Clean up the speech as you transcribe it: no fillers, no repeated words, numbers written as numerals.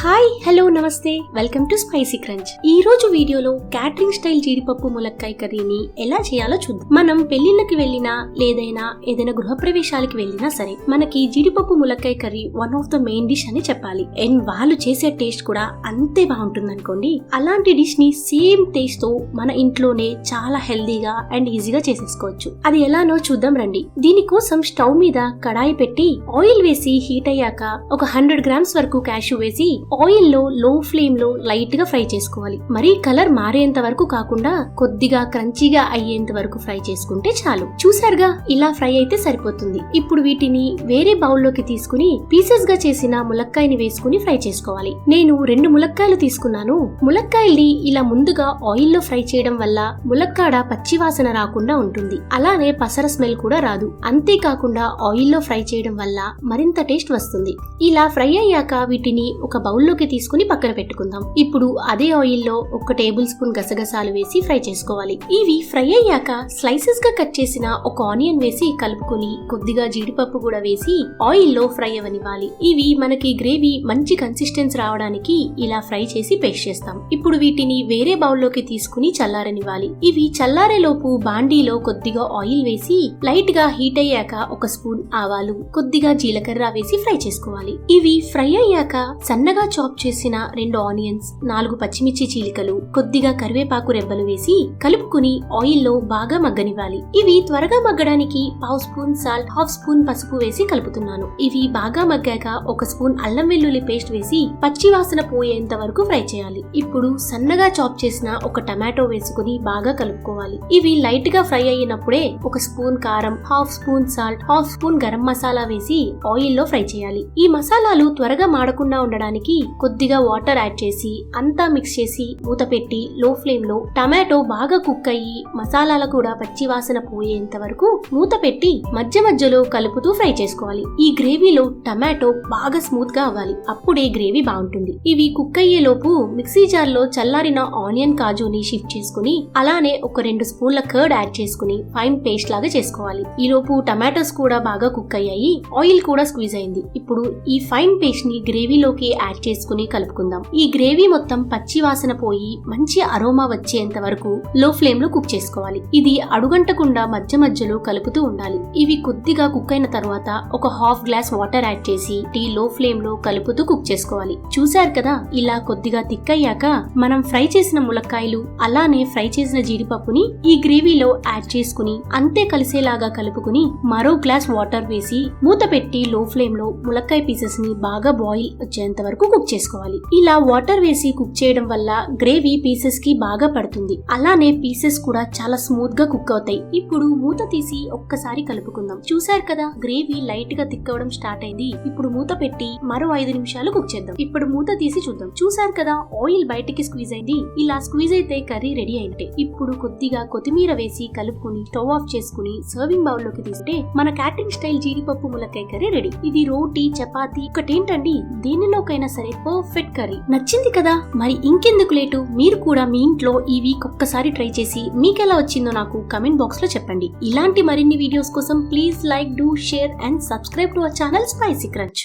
Hi hello నమస్తే welcome to spicy crunch. ఈ రోజు వీడియోలో క్యాటరింగ్ స్టైల్ జీడిపప్పు ములక్కాయ కర్రీని ఎలా చేయాలో చూద్దాం. మనం పెళ్లిళ్ళకి వెళ్ళినా లేదైనా ఏదైనా గృహప్రవేశాలకి వెళ్ళినా సరే మనకి జీడిపప్పు ములక్కాయ curry one of the main dish అని చెప్పాలి. అండ్ వాళ్ళు చేసే టేస్ట్ కూడా అంతే బాగుంటుంది అనుకోండి. అలాంటి డిష్ ని సేమ్ టేస్ట్ తో మన ఇంట్లోనే చాలా హెల్దీగా అండ్ ఈజీగా చేసేసుకోవచ్చు. అది ఎలానో చూద్దాం రండి. దీనికోసం స్టవ్ మీద కడాయి పెట్టి ఆయిల్ వేసి హీట్ అయ్యాక ఒక 100 గ్రామ్స్ వరకు క్యాష్యూ వేసి ఆయిల్ లో లో ఫ్లేమ్ లో లైట్ గా ఫ్రై చేసుకోవాలి. మరీ కలర్ మారేంత వరకు కాకుండా కొద్దిగా క్రంచీగా అయ్యేంత వరకు ఫ్రై చేసుకుంటే చాలు. చూసారుగా, ఇలా ఫ్రై అయితే సరిపోతుంది. ఇప్పుడు వీటిని వేరే బౌల్ లోకి తీసుకుని పీసెస్ గా చేసిన ములక్కాయని వేసుకుని ఫ్రై చేసుకోవాలి. నేను 2 ములక్కాయలు తీసుకున్నాను. ములక్కాయల్ని ఇలా ముందుగా ఆయిల్ లో ఫ్రై చేయడం వల్ల ములక్కాడ పచ్చి వాసన రాకుండా ఉంటుంది. అలానే పసర స్మెల్ కూడా రాదు. అంతేకాకుండా ఆయిల్ లో ఫ్రై చేయడం వల్ల మరింత టేస్ట్ వస్తుంది. ఇలా ఫ్రై అయ్యాక వీటిని ఒక బౌల్లోకి తీసుకుని పక్కన పెట్టుకుందాం. ఇప్పుడు అదే ఆయిల్ లో 1 టేబుల్ స్పూన్ గసగసాలు వేసి ఫ్రై చేసుకోవాలి. ఇవి ఫ్రై అయ్యాక స్లైసెస్ గా కట్ చేసిన ఒక ఆనియన్ వేసి కలుపుకొని కొద్దిగా జీడిపప్పు కూడా వేసి ఆయిల్ లో ఫ్రై అవనివ్వాలి. ఇవి మనకి గ్రేవీ మంచి కన్సిస్టెన్సీ రావడానికి ఇలా ఫ్రై చేసి పేస్ట్ చేస్తాం. ఇప్పుడు వీటిని వేరే బౌల్లోకి తీసుకుని చల్లారనివ్వాలి. ఇవి చల్లారే లోపు బాండీలో కొద్దిగా ఆయిల్ వేసి లైట్ గా హీట్ అయ్యాక 1 స్పూన్ ఆవాలు, కొద్దిగా జీలకర్ర వేసి ఫ్రై చేసుకోవాలి. ఇవి ఫ్రై అయ్యాక సన్నగా చాప్ చేసిన 2 ఆనియన్స్, 4 పచ్చిమిర్చి చీలికలు, కొద్దిగా కరివేపాకు రెబ్బలు వేసి కలుపుకుని ఆయిల్ లో బాగా మగ్గనివ్వాలి. ఇవి త్వరగా మగ్గడానికి 1/2 స్పూన్ సాల్ట్, 1/2 స్పూన్ పసుపు వేసి కలుపుతున్నాను. ఇవి బాగా మగ్గాక 1 స్పూన్ అల్లం వెల్లుల్లి పేస్ట్ వేసి పచ్చి వాసన పోయేంత వరకు ఫ్రై చేయాలి. ఇప్పుడు సన్నగా చాప్ చేసిన 1 టమాటో వేసుకుని బాగా కలుపుకోవాలి. ఇవి లైట్ గా ఫ్రై అయినప్పుడే 1 స్పూన్ కారం, 1/2 spoon salt, 1/2 spoon garam masala వేసి ఆయిల్ లో ఫ్రై చేయాలి. ఈ మసాలాలు త్వరగా మాడకుండా ఉండడానికి కొద్దిగా వాటర్ యాడ్ చేసి అంతా మిక్స్ చేసి మూత పెట్టి లో ఫ్లేమ్ లో టమాటో బాగా కుక్ అయ్యి మసాలాలు కూడా పచ్చి వాసన పోయేంత వరకు మూత పెట్టి మధ్య మధ్యలో కలుపుతూ ఫ్రై చేసుకోవాలి. ఈ గ్రేవీలో టమాటో బాగా స్మూత్ గా అవ్వాలి. అప్పుడే గ్రేవీ బాగుంటుంది. ఇవి కుక్ అయ్యే లోపు మిక్సీ జార్ లో చల్లారిన ఆనియన్ కాజుని షిఫ్ట్ చేసుకుని అలానే ఒక 2 స్పూన్ల కర్డ్ యాడ్ చేసుకుని ఫైన్ పేస్ట్ లాగా చేసుకోవాలి. ఈ లోపు టమాటోస్ కూడా బాగా కుక్ అయ్యాయి, ఆయిల్ కూడా స్క్వీజ్ అయింది. ఇప్పుడు ఈ ఫైన్ పేస్ట్ ని గ్రేవీలోకి యాడ్ చేసుకుని కలుపుకుందాం. ఈ గ్రేవీ మొత్తం పచ్చి వాసన పోయి మంచి అరోమా వచ్చేంత వరకు లో ఫ్లేమ్ లో కుక్ చేసుకోవాలి. ఇది అడుగంటకుండా మధ్య మధ్యలో కలుపుతూ ఉండాలి. ఇవి కొద్దిగా కుక్ అయిన తర్వాత ఒక 1/2 గ్లాస్ వాటర్ యాడ్ చేసి లో ఫ్లేమ్ లో కలుపుతూ కుక్ చేసుకోవాలి. చూసారు కదా, ఇలా కొద్దిగా థిక్ అయ్యాక మనం ఫ్రై చేసిన ములక్కాయలు అలానే ఫ్రై చేసిన జీడిపప్పుని ఈ గ్రేవీలో యాడ్ చేసుకుని అంతే కలిసేలాగా కలుపుకుని మరో గ్లాస్ వాటర్ వేసి మూత పెట్టి లో ఫ్లేమ్ లో ములక్కాయ పీసెస్ ని బాగా బాయిల్ వచ్చేంత వరకు కుక్ చేసుకోవాలి. ఇలా వాటర్ వేసి కుక్ చేయడం వల్ల గ్రేవీ పీసెస్ కి బాగా పడుతుంది. అలానే పీసెస్ కూడా చాలా స్మూత్ గా కుక్ అవుతాయి. ఇప్పుడు మూత తీసి ఒక్కసారి కలుపుకుందాం. చూసారు కదా, గ్రేవీ లైట్ గా థిక్ అవ్వడం స్టార్ట్ అయింది. ఇప్పుడు మూత పెట్టి మరో 5 నిమిషాలు కుక్ చేద్దాం. ఇప్పుడు మూత తీసి చూద్దాం. చూసారు కదా, ఆయిల్ బయటికి స్క్వీజ్ అయింది. ఇలా స్క్వీజ్ అయితే కర్రీ రెడీ అయినట్టే. ఇప్పుడు కొద్దిగా కొత్తిమీర వేసి కలుపుకుని స్టవ్ ఆఫ్ చేసుకుని సర్వింగ్ బౌల్ లోకి తీసుకుంటే మన క్యాటరింగ్ స్టైల్ జీడిపప్పు ములక్కాయ కర్రీ రెడీ. ఇది రోటీ, చపాతీ ఒకటేంటండి దేనిలోకైనా సరే పర్ఫెక్ట్ కర్రీ. నచ్చింది కదా, మరి ఇంకెందుకు లేటు, మీరు కూడా మీ ఇంట్లో ఈ వీక్ ఒక్కసారి ట్రై చేసి మీకెలా వచ్చిందో నాకు కమెంట్ బాక్స్ లో చెప్పండి. ఇలాంటి మరిన్ని వీడియోస్ కోసం please like, do, share and subscribe to our channel spicy crunch.